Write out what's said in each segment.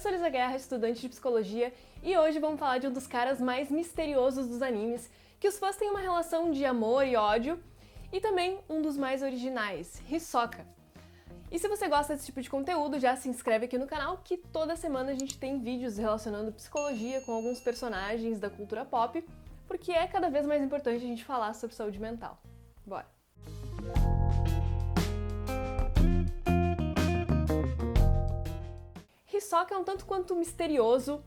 sou Elisa Guerra, estudante de psicologia, e hoje vamos falar de um dos caras mais misteriosos dos animes, que os fãs têm uma relação de amor e ódio, e também um dos mais originais, Hisoka. E se você gosta desse tipo de conteúdo, já se inscreve aqui no canal, que toda semana a gente tem vídeos relacionando psicologia com alguns personagens da cultura pop, porque é cada vez mais importante a gente falar sobre saúde mental. Bora! Hisoka é um tanto quanto misterioso,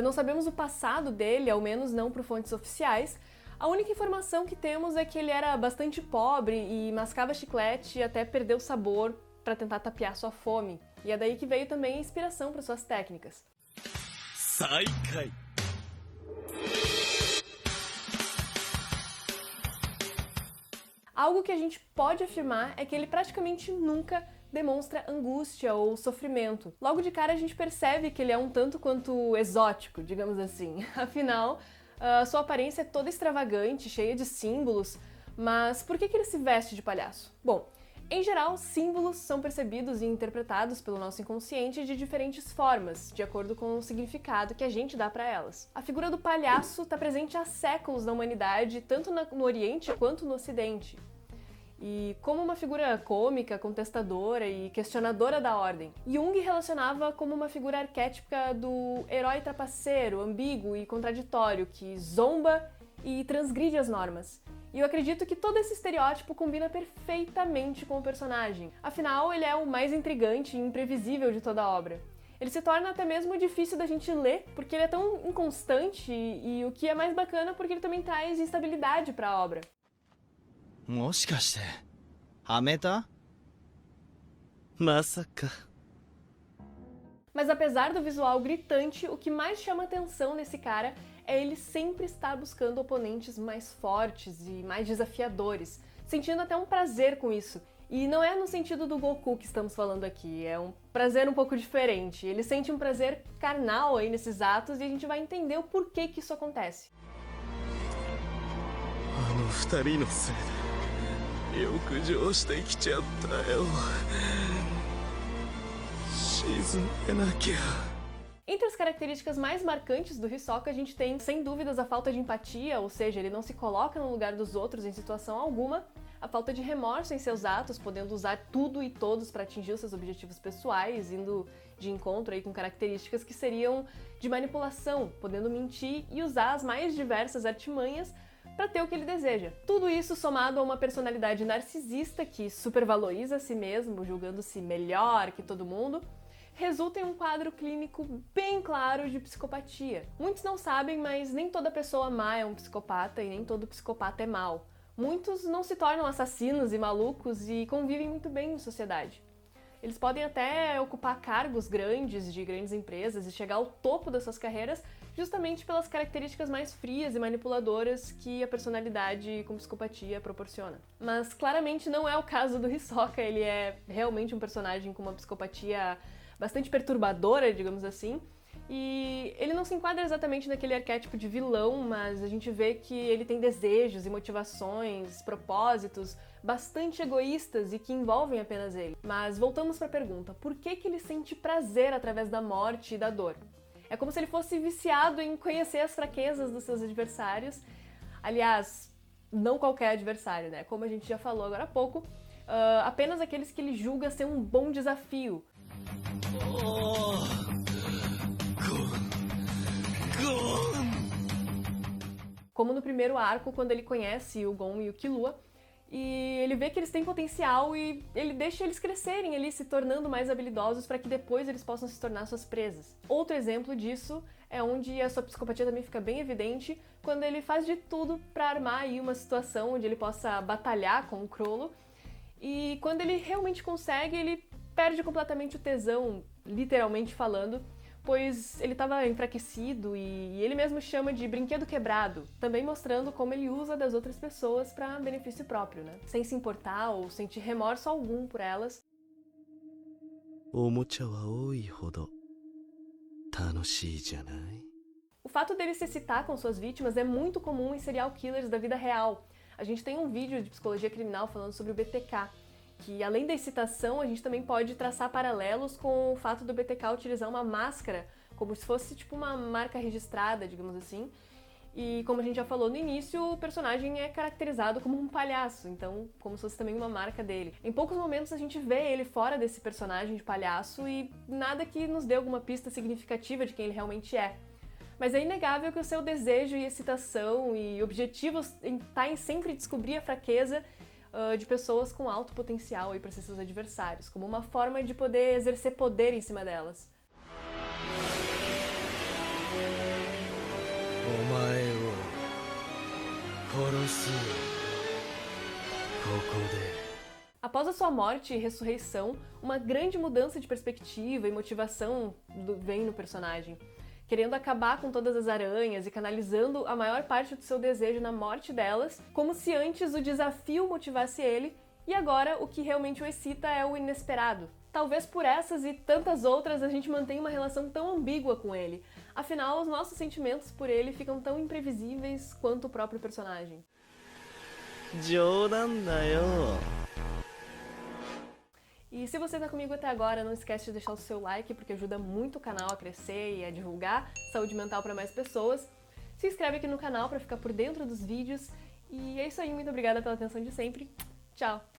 não sabemos o passado dele, ao menos não por fontes oficiais. A única informação que temos é que ele era bastante pobre e mascava chiclete até perder o sabor para tentar tapear sua fome. E é daí que veio também a inspiração para suas técnicas. Saikai. Algo que a gente pode afirmar é que ele praticamente nunca demonstra angústia ou sofrimento. Logo de cara a gente percebe que ele é um tanto quanto exótico, digamos assim. Afinal, sua aparência é toda extravagante, cheia de símbolos, mas por que ele se veste de palhaço? Bom, em geral, símbolos são percebidos e interpretados pelo nosso inconsciente de diferentes formas, de acordo com o significado que a gente dá para elas. A figura do palhaço está presente há séculos na humanidade, tanto no Oriente quanto no Ocidente. E como uma figura cômica, contestadora e questionadora da ordem. Jung relacionava como uma figura arquétipa do herói trapaceiro, ambíguo e contraditório, que zomba e transgride as normas. E eu acredito que todo esse estereótipo combina perfeitamente com o personagem. Afinal, ele é o mais intrigante e imprevisível de toda a obra. Ele se torna até mesmo difícil da gente ler, porque ele é tão inconstante e o que é mais bacana porque ele também traz instabilidade para a obra. もしかしてはめた？まさか。 Mas apesar do visual gritante, o que mais chama atenção nesse cara é ele sempre estar buscando oponentes mais fortes e mais desafiadores, sentindo até um prazer com isso. E não é no sentido do Goku que estamos falando aqui, é um prazer um pouco diferente. Ele sente um prazer carnal aí nesses atos e a gente vai entender o porquê que isso acontece. あの二人のせいで浴場してきちゃったよ。沈めなきゃ。 Entre as características mais marcantes do Hisoka, a gente tem, sem dúvidas, a falta de empatia, ou seja, ele não se coloca no lugar dos outros em situação alguma, a falta de remorso em seus atos, podendo usar tudo e todos para atingir os seus objetivos pessoais, indo de encontro aí com características que seriam de manipulação, podendo mentir e usar as mais diversas artimanhas para ter o que ele deseja. Tudo isso somado a uma personalidade narcisista que supervaloriza a si mesmo, julgando-se melhor que todo mundo, resulta em um quadro clínico bem claro de psicopatia. Muitos não sabem, mas nem toda pessoa má é um psicopata e nem todo psicopata é mau. Muitos não se tornam assassinos e malucos e convivem muito bem em sociedade. Eles podem até ocupar cargos grandes de grandes empresas e chegar ao topo das suas carreiras justamente pelas características mais frias e manipuladoras que a personalidade com psicopatia proporciona. Mas claramente não é o caso do Hisoka, ele é realmente um personagem com uma psicopatia bastante perturbadora, digamos assim, e ele não se enquadra exatamente naquele arquétipo de vilão, mas a gente vê que ele tem desejos e motivações, propósitos bastante egoístas e que envolvem apenas ele. Mas voltamos para a pergunta, por que ele sente prazer através da morte e da dor? É como se ele fosse viciado em conhecer as fraquezas dos seus adversários, aliás, não qualquer adversário, né? Como a gente já falou agora há pouco, apenas aqueles que ele julga ser um bom desafio. Como no primeiro arco, quando ele conhece o Gon e o Killua, e ele vê que eles têm potencial e ele deixa eles crescerem ali, se tornando mais habilidosos para que depois eles possam se tornar suas presas. Outro exemplo disso é onde a sua psicopatia também fica bem evidente quando ele faz de tudo para armar aí uma situação onde ele possa batalhar com o Chrollo, e quando ele realmente consegue, ele perde completamente o tesão, literalmente falando, pois ele estava enfraquecido e ele mesmo chama de brinquedo quebrado, também mostrando como ele usa das outras pessoas para benefício próprio, né? Sem se importar ou sentir remorso algum por elas. おもちゃは多いほど楽しいじゃない? O fato dele se excitar com suas vítimas é muito comum em serial killers da vida real. A gente tem um vídeo de psicologia criminal falando sobre o BTK. que além da excitação, a gente também pode traçar paralelos com o fato do BTK utilizar uma máscara, como se fosse tipo uma marca registrada, digamos assim. E como a gente já falou no início, o personagem é caracterizado como um palhaço, então como se fosse também uma marca dele. Em poucos momentos a gente vê ele fora desse personagem de palhaço e nada que nos dê alguma pista significativa de quem ele realmente é. Mas é inegável que o seu desejo e excitação e objetivos está em sempre descobrir a fraqueza de pessoas com alto potencial para ser seus adversários, como uma forma de poder exercer poder em cima delas. お前を殺すここで Após a sua morte e ressurreição, uma grande mudança de perspectiva e motivação vem no personagem, querendo acabar com todas as aranhas e canalizando a maior parte do seu desejo na morte delas, como se antes o desafio motivasse ele e agora o que realmente o excita é o inesperado. Talvez por essas e tantas outras a gente mantenha uma relação tão ambígua com ele. Afinal, os nossos sentimentos por ele ficam tão imprevisíveis quanto o próprio personagem. 冗談だよ E se você tá comigo até agora, não esquece de deixar o seu like, porque ajuda muito o canal a crescer e a divulgar saúde mental para mais pessoas. Se inscreve aqui no canal para ficar por dentro dos vídeos. E é isso aí, muito obrigada pela atenção de sempre. Tchau!